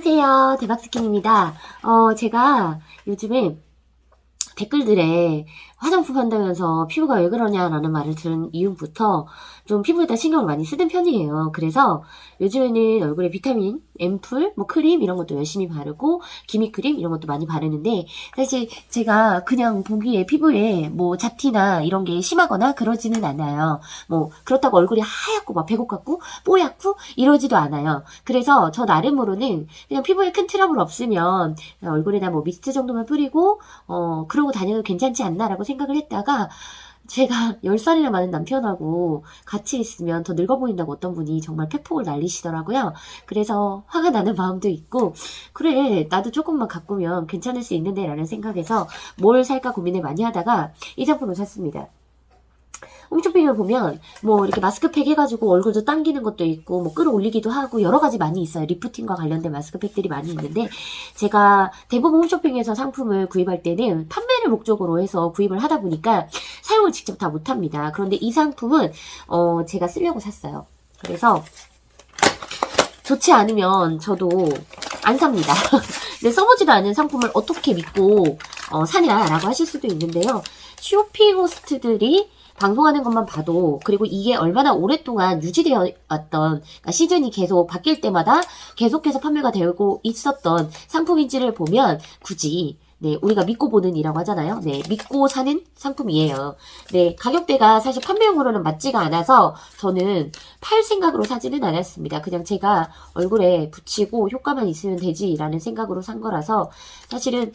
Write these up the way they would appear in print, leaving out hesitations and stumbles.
안녕하세요. 대박스킨입니다. 제가 요즘에 댓글들에 화장품 한다면서 피부가 왜 그러냐라는 말을 들은 이후부터 좀 피부에다 신경을 많이 쓰는 편이에요. 그래서 요즘에는 얼굴에 비타민, 앰플, 뭐 크림 이런 것도 열심히 바르고 기미크림 이런 것도 많이 바르는데 사실 제가 그냥 보기에 피부에 뭐 잡티나 이런 게 심하거나 그러지는 않아요. 뭐 그렇다고 얼굴이 하얗고 막 배고 같고 뽀얗고 이러지도 않아요. 그래서 저 나름으로는 그냥 피부에 큰 트러블 없으면 얼굴에다 뭐 미스트 정도만 뿌리고 그러고 다녀도 괜찮지 않나라고 생각을 했다가 제가 10살이나 많은 남편하고 같이 있으면 더 늙어 보인다고 어떤 분이 정말 팩폭을 날리시더라고요. 그래서 화가 나는 마음도 있고 그래 나도 조금만 가꾸면 괜찮을 수 있는데 라는 생각에서 뭘 살까 고민을 많이 하다가 이 제품을 샀습니다. 홈쇼핑을 보면 뭐 이렇게 마스크팩 해가지고 얼굴도 당기는 것도 있고 뭐 끌어올리기도 하고 여러 가지 많이 있어요. 리프팅과 관련된 마스크팩들이 많이 있는데 제가 대부분 홈쇼핑에서 상품을 구입할 때는 판매를 목적으로 해서 구입을 하다 보니까 사용을 직접 다 못합니다. 그런데 이 상품은 제가 쓰려고 샀어요. 그래서 좋지 않으면 저도 안 삽니다. 근데 써보지도 않은 상품을 어떻게 믿고 사냐라고 하실 수도 있는데요. 쇼핑 호스트들이 방송하는 것만 봐도 그리고 이게 얼마나 오랫동안 유지되어 왔던 그러니까 시즌이 계속 바뀔 때마다 계속해서 판매가 되고 있었던 상품인지를 보면 굳이 네, 우리가 믿고 보는 이라고 하잖아요. 네, 믿고 사는 상품이에요. 네, 가격대가 사실 판매용으로는 맞지가 않아서 저는 팔 생각으로 사지는 않았습니다. 그냥 제가 얼굴에 붙이고 효과만 있으면 되지라는 생각으로 산 거라서 사실은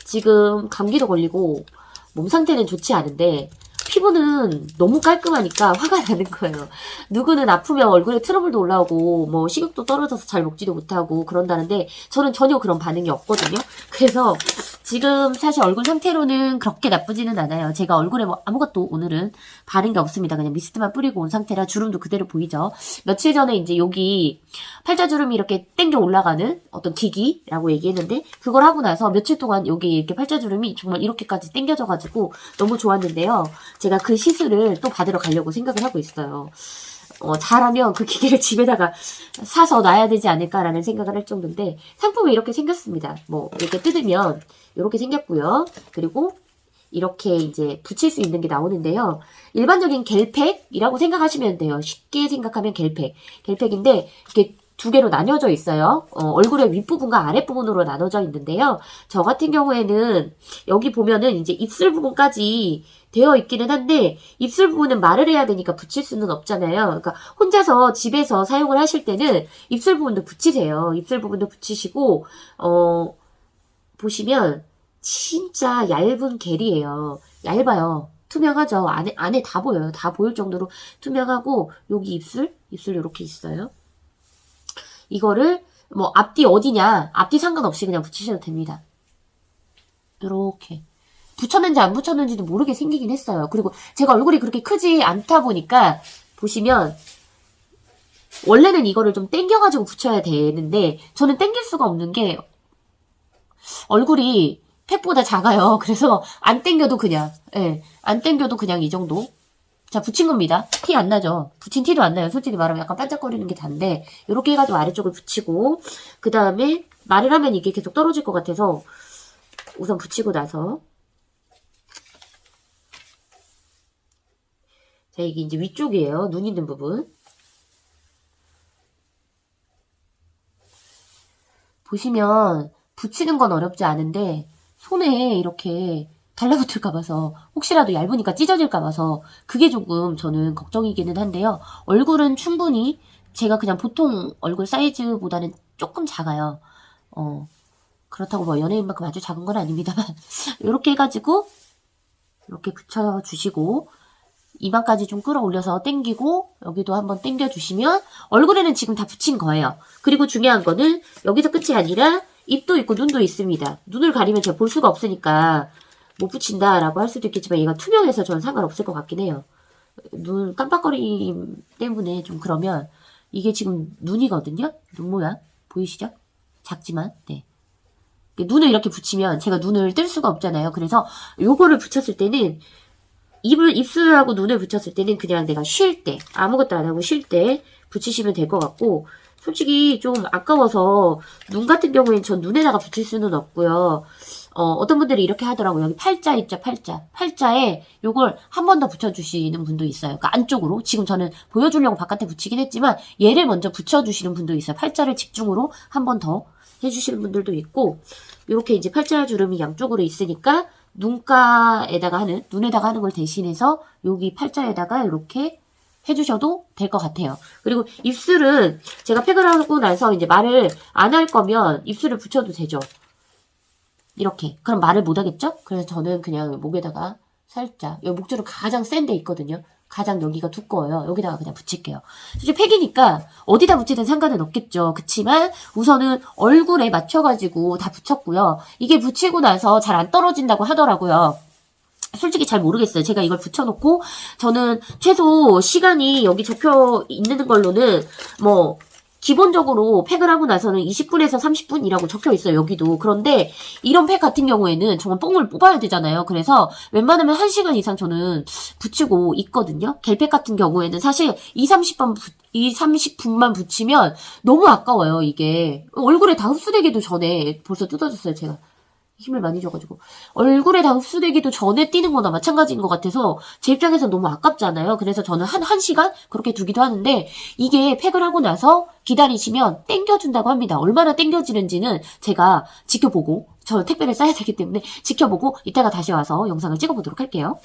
지금 감기도 걸리고 몸 상태는 좋지 않은데 피부는 너무 깔끔하니까 화가 나는 거예요. 누구는 아프면 얼굴에 트러블도 올라오고 뭐 식욕도 떨어져서 잘 먹지도 못하고 그런다는데 저는 전혀 그런 반응이 없거든요. 그래서 지금 사실 얼굴 상태로는 그렇게 나쁘지는 않아요. 제가 얼굴에 뭐 아무것도 오늘은 바른 게 없습니다. 그냥 미스트만 뿌리고 온 상태라 주름도 그대로 보이죠. 며칠 전에 이제 여기 팔자주름이 이렇게 땡겨 올라가는 어떤 기기라고 얘기했는데 그걸 하고 나서 며칠 동안 여기 이렇게 팔자주름이 정말 이렇게까지 땡겨져가지고 너무 좋았는데요. 제가 그 시술을 또 받으러 가려고 생각을 하고 있어요. 잘하면 그 기계를 집에다가 사서 놔야 되지 않을까라는 생각을 할 정도인데 상품이 이렇게 생겼습니다. 뭐 이렇게 뜯으면 이렇게 생겼고요. 그리고 이렇게 이제 붙일 수 있는 게 나오는데요. 일반적인 겔팩이라고 생각하시면 돼요. 쉽게 생각하면 겔팩. 겔팩인데 이렇게 두 개로 나뉘어져 있어요. 얼굴의 윗부분과 아랫부분으로 나눠져 있는데요. 저 같은 경우에는 여기 보면은 이제 입술 부분까지 되어 있기는 한데 입술 부분은 말을 해야 되니까 붙일 수는 없잖아요. 그러니까 혼자서 집에서 사용을 하실 때는 입술 부분도 붙이세요. 입술 부분도 붙이시고 보시면 진짜 얇은 겔이에요. 얇아요. 투명하죠. 안에 다 보여요. 다 보일 정도로 투명하고 여기 입술 이렇게 있어요. 이거를 뭐 앞뒤 어디냐 앞뒤 상관없이 그냥 붙이셔도 됩니다. 이렇게 붙였는지 안 붙였는지도 모르게 생기긴 했어요. 그리고 제가 얼굴이 그렇게 크지 않다 보니까 보시면 원래는 이거를 좀 당겨가지고 붙여야 되는데 저는 당길 수가 없는 게 얼굴이 팩보다 작아요. 그래서 안 당겨도 그냥 안 당겨도 그냥 이 정도. 자, 붙인 겁니다. 티 안 나죠? 붙인 티도 안 나요. 솔직히 말하면 약간 반짝거리는 게 단데 이렇게 해가지고 아래쪽을 붙이고 그 다음에 말을 하면 이게 계속 떨어질 것 같아서 우선 붙이고 나서 자, 이게 이제 위쪽이에요. 눈 있는 부분. 보시면 붙이는 건 어렵지 않은데 손에 이렇게 달라붙을까 봐서 혹시라도 얇으니까 찢어질까 봐서 그게 조금 저는 걱정이기는 한데요. 얼굴은 충분히 제가 그냥 보통 얼굴 사이즈보다는 조금 작아요. 그렇다고 뭐 연예인만큼 아주 작은 건 아닙니다만 이렇게 해가지고 이렇게 붙여주시고 이마까지 좀 끌어올려서 당기고 여기도 한번 당겨주시면 얼굴에는 지금 다 붙인 거예요. 그리고 중요한 거는 여기서 끝이 아니라 입도 있고 눈도 있습니다. 눈을 가리면 제가 볼 수가 없으니까 못 붙인다라고 할 수도 있겠지만 얘가 투명해서 저는 상관없을 것 같긴 해요. 눈 깜빡거림 때문에 좀 그러면 이게 지금 눈이거든요. 눈 모양 보이시죠? 작지만 네. 눈을 이렇게 붙이면 제가 눈을 뜰 수가 없잖아요. 그래서 요거를 붙였을 때는 입술하고 눈을 붙였을 때는 그냥 내가 쉴 때 아무것도 안 하고 쉴 때 붙이시면 될 것 같고 솔직히 좀 아까워서 눈 같은 경우에는 전 눈에다가 붙일 수는 없고요. 어떤 분들이 이렇게 하더라고요. 여기 팔자 있죠, 팔자. 팔자에 요걸 한 번 더 붙여주시는 분도 있어요. 그러니까 안쪽으로. 지금 저는 보여주려고 바깥에 붙이긴 했지만 얘를 먼저 붙여주시는 분도 있어요. 팔자를 집중으로 한 번 더 해주시는 분들도 있고, 요렇게 이제 팔자 주름이 양쪽으로 있으니까 눈가에다가 눈에다가 하는 걸 대신해서 여기 팔자에다가 이렇게 해주셔도 될 것 같아요. 그리고 입술은 제가 팩을 하고 나서 이제 말을 안 할 거면 입술을 붙여도 되죠. 이렇게. 그럼 말을 못 하겠죠? 그래서 저는 그냥 목에다가 살짝, 여기 목줄은 가장 센 데 있거든요. 가장 여기가 두꺼워요. 여기다가 그냥 붙일게요. 사실 팩이니까 어디다 붙이든 상관은 없겠죠. 그치만 우선은 얼굴에 맞춰가지고 다 붙였고요. 이게 붙이고 나서 잘 안 떨어진다고 하더라고요. 솔직히 잘 모르겠어요. 제가 이걸 붙여놓고 저는 최소 시간이 여기 적혀 있는 걸로는 뭐 기본적으로 팩을 하고 나서는 20분에서 30분이라고 적혀 있어요. 여기도. 그런데 이런 팩 같은 경우에는 정말 뽕을 뽑아야 되잖아요. 그래서 웬만하면 1시간 이상 저는 붙이고 있거든요. 겔팩 같은 경우에는 사실 30분만 붙이면 너무 아까워요. 이게. 얼굴에 다 흡수되기도 전에 벌써 뜯어졌어요. 제가. 힘을 많이 줘가지고 얼굴에 다 흡수되기도 전에 뛰는 거나 마찬가지인 것 같아서 제 입장에서 너무 아깝잖아요. 그래서 저는 한 1시간 그렇게 두기도 하는데 이게 팩을 하고 나서 기다리시면 땡겨준다고 합니다. 얼마나 땡겨지는지는 제가 지켜보고 저 택배를 싸야 되기 때문에 지켜보고 이따가 다시 와서 영상을 찍어보도록 할게요.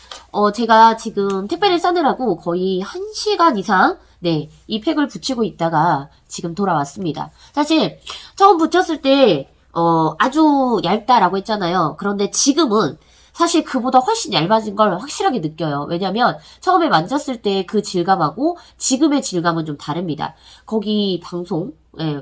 제가 지금 택배를 싸느라고 거의 1시간 이상 이 팩을 붙이고 있다가 지금 돌아왔습니다. 사실 처음 붙였을 때 아주 얇다라고 했잖아요. 그런데 지금은 사실 그보다 훨씬 얇아진 걸 확실하게 느껴요. 왜냐면 처음에 만졌을 때 그 질감하고 지금의 질감은 좀 다릅니다. 거기 방송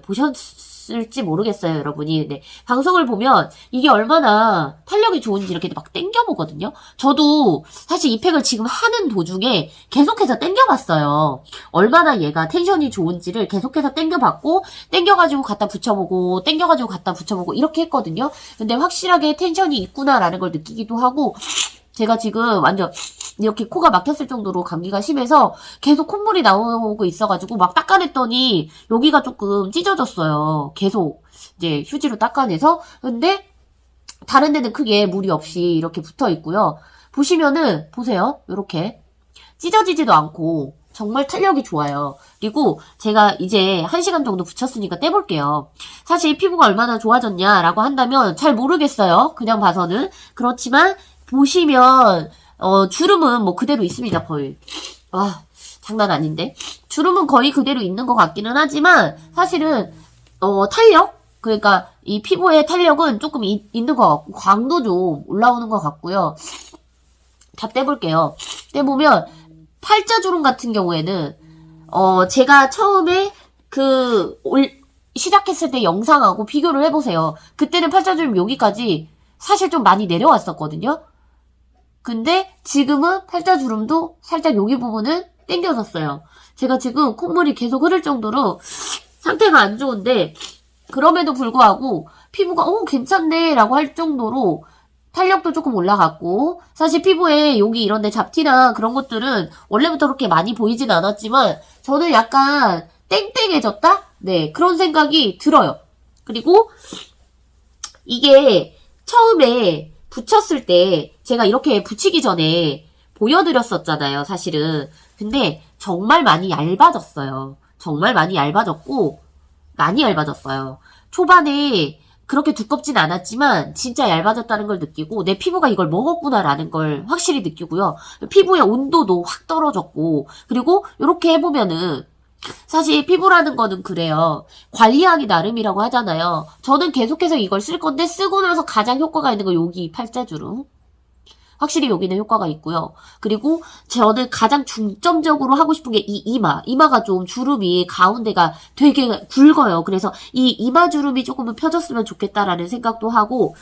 보셨을지 모르겠어요, 여러분이. 방송을 보면 이게 얼마나 탄력이 좋은지 이렇게 막 땡겨보거든요. 저도 사실 이 팩을 지금 하는 도중에 계속해서 땡겨봤어요. 얼마나 얘가 텐션이 좋은지를 계속해서 땡겨봤고 땡겨가지고 갖다 붙여보고 땡겨가지고 갖다 붙여보고 이렇게 했거든요. 근데 확실하게 텐션이 있구나라는 걸 느끼기도 하고 제가 지금 완전 이렇게 코가 막혔을 정도로 감기가 심해서 계속 콧물이 나오고 있어가지고 막 닦아냈더니 여기가 조금 찢어졌어요. 계속 이제 휴지로 닦아내서. 근데 다른 데는 크게 무리 없이 이렇게 붙어 있고요. 보시면은 보세요. 이렇게 찢어지지도 않고 정말 탄력이 좋아요. 그리고 제가 이제 1시간 정도 붙였으니까 떼볼게요. 사실 피부가 얼마나 좋아졌냐라고 한다면 잘 모르겠어요. 그냥 봐서는. 그렇지만 보시면 주름은 뭐 그대로 있습니다. 거의. 장난 아닌데. 주름은 거의 그대로 있는 것 같기는 하지만 사실은 탄력? 그러니까 이 피부의 탄력은 조금 있는 것 같고 광도 좀 올라오는 것 같고요. 다 떼볼게요. 떼보면 팔자주름 같은 경우에는 제가 처음에 시작했을 때 영상하고 비교를 해보세요. 그때는 팔자주름 여기까지 사실 좀 많이 내려왔었거든요. 근데 지금은 팔자주름도 살짝 여기 부분은 당겨졌어요. 제가 지금 콧물이 계속 흐를 정도로 상태가 안 좋은데 그럼에도 불구하고 피부가 괜찮네 라고 할 정도로 탄력도 조금 올라갔고 사실 피부에 여기 이런데 잡티나 그런 것들은 원래부터 그렇게 많이 보이진 않았지만 저는 약간 땡땡해졌다? 그런 생각이 들어요. 그리고 이게 처음에 붙였을 때 제가 이렇게 붙이기 전에 보여드렸었잖아요, 사실은. 근데 정말 많이 얇아졌어요. 정말 많이 얇아졌고 많이 얇아졌어요. 초반에 그렇게 두껍진 않았지만 진짜 얇아졌다는 걸 느끼고 내 피부가 이걸 먹었구나라는 걸 확실히 느끼고요. 피부의 온도도 확 떨어졌고 그리고 이렇게 해보면은 사실 피부라는 거는 그래요. 관리하기 나름이라고 하잖아요. 저는 계속해서 이걸 쓸 건데 쓰고 나서 가장 효과가 있는 거 여기 팔자주름. 확실히 여기는 효과가 있고요. 그리고 저는 가장 중점적으로 하고 싶은 게 이 이마. 이마가 좀 주름이 가운데가 되게 굵어요. 그래서 이 이마 주름이 조금은 펴졌으면 좋겠다라는 생각도 하고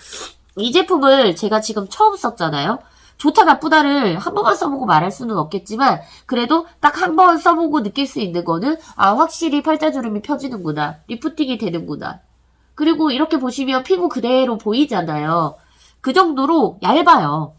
이 제품을 제가 지금 처음 썼잖아요. 좋다 나쁘다를 한 번만 써보고 말할 수는 없겠지만 그래도 딱 한 번 써보고 느낄 수 있는 거는 확실히 팔자주름이 펴지는구나. 리프팅이 되는구나. 그리고 이렇게 보시면 피부 그대로 보이잖아요. 그 정도로 얇아요.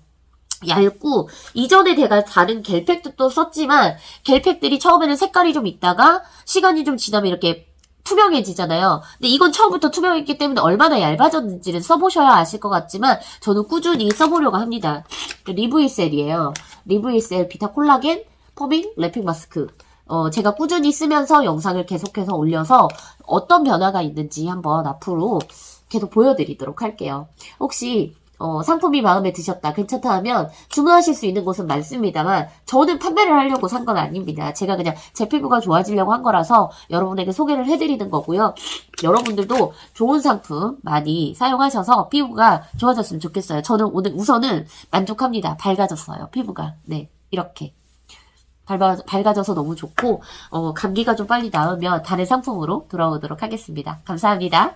얇고 이전에 제가 다른 겔팩도 또 썼지만 겔팩들이 처음에는 색깔이 좀 있다가 시간이 좀 지나면 이렇게 투명해지잖아요. 근데 이건 처음부터 투명했기 때문에 얼마나 얇아졌는지를 써보셔야 아실 것 같지만 저는 꾸준히 써보려고 합니다. 리브이셀이에요. 리브이셀 비타 콜라겐 포밍 랩핑 마스크. 제가 꾸준히 쓰면서 영상을 계속해서 올려서 어떤 변화가 있는지 한번 앞으로 계속 보여드리도록 할게요. 혹시 상품이 마음에 드셨다, 괜찮다 하면 주문하실 수 있는 곳은 많습니다만 저는 판매를 하려고 산 건 아닙니다. 제가 그냥 제 피부가 좋아지려고 한 거라서 여러분에게 소개를 해드리는 거고요. 여러분들도 좋은 상품 많이 사용하셔서 피부가 좋아졌으면 좋겠어요. 저는 오늘 우선은 만족합니다. 밝아졌어요, 피부가. 네, 이렇게. 밝아져서 너무 좋고 감기가 좀 빨리 나으면 다른 상품으로 돌아오도록 하겠습니다. 감사합니다.